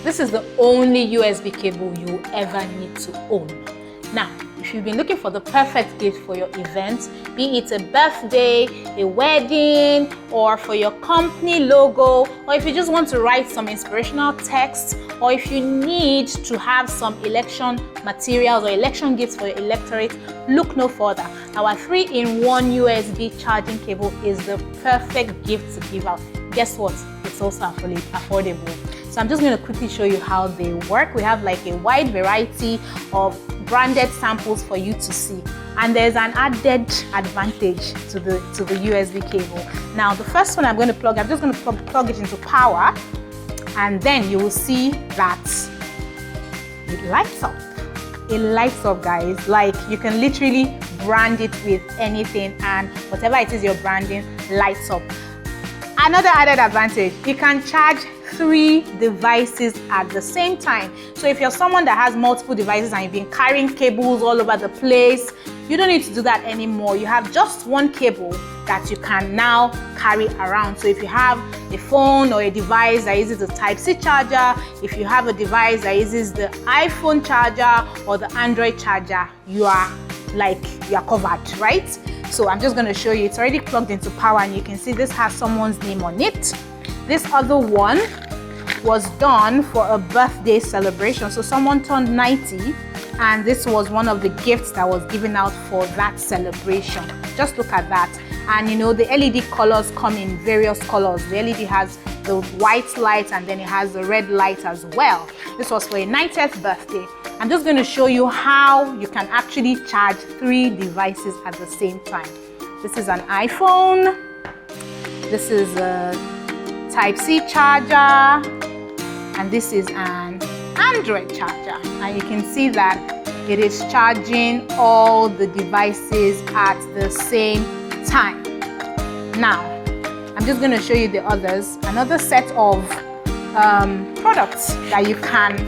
This is the only USB cable you will ever need to own. Now, if you've been looking for the perfect gift for your event, be it a birthday, a wedding, or for your company logo, or if you just want to write some inspirational text, or if you need to have some election materials or election gifts for your electorate, look no further. Our 3-in-1 USB charging cable is the perfect gift to give out. Guess what? It's also affordable. So I'm just going to quickly show you how they work. We have like a wide variety of branded samples for you to see, and there's an added advantage to the USB cable. Now the first one I'm just going to plug it into power, and then you will see that it lights up. It lights up, guys. Like, you can literally brand it with anything, and whatever it is you're branding lights up. Another added advantage, you can charge 3 devices at the same time. So if you're someone that has multiple devices and you've been carrying cables all over the place, you don't need to do that anymore. You have just one cable that you can now carry around. So if you have a phone or a device that uses the Type-C charger, if you have a device that uses the iPhone charger or the Android charger, you are covered, right? So I'm just going to show you. It's already plugged into power, and you can see this has someone's name on it. This other one was done for a birthday celebration. So someone turned 90, and this was one of the gifts that was given out for that celebration. Just look at that. And you know, the LED colors come in various colors. The LED has the white light, and then it has the red light as well. This was for a 90th birthday. I'm just going to show you how you can actually charge 3 devices at the same time. This is an iPhone. This is a Type-C charger, and this is an Android charger. And you can see that it is charging all the devices at the same time. Now, I'm just going to show you the others. Another set of products that you can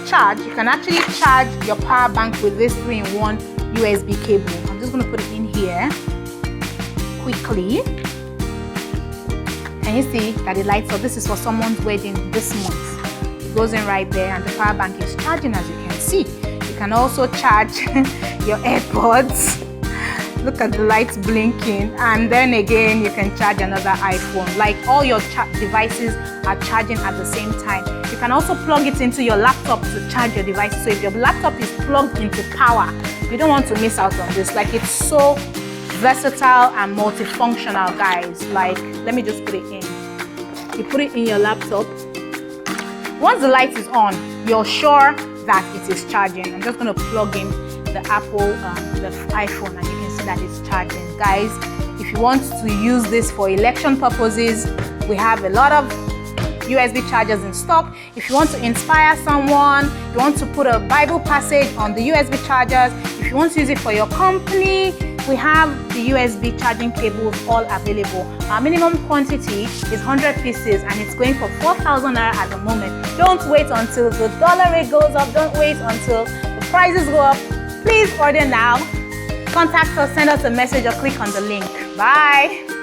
charge. You can actually charge your power bank with this 3-in-1 USB cable. I'm just going to put it in here quickly. And you see that it lights up. This is for someone's wedding this month. It goes in right there, and the power bank is charging, as you can see. You can also charge your AirPods. Look at the lights blinking, and then again you can charge another iPhone. Like, all your devices are charging at the same time. You can also plug it into your laptop to charge your devices. So if your laptop is plugged into power, you don't want to miss out on this. Like, it's so versatile and multifunctional, guys. Like, let me just put it in. You put it in your laptop. Once the light is on, you're sure that it is charging. I'm just going to plug in the the iPhone, and you can see that it's charging. Guys, if you want to use this for election purposes, we have a lot of USB chargers in stock. If you want to inspire someone, you want to put a Bible passage on the USB chargers, if you want to use it for your company, we have the USB charging cables all available. Our minimum quantity is 100 pieces, and it's going for 4,000 naira at the moment. Don't wait until the dollar rate goes up. Don't wait until the prices go up. Please order now. Contact us, send us a message, or click on the link. Bye.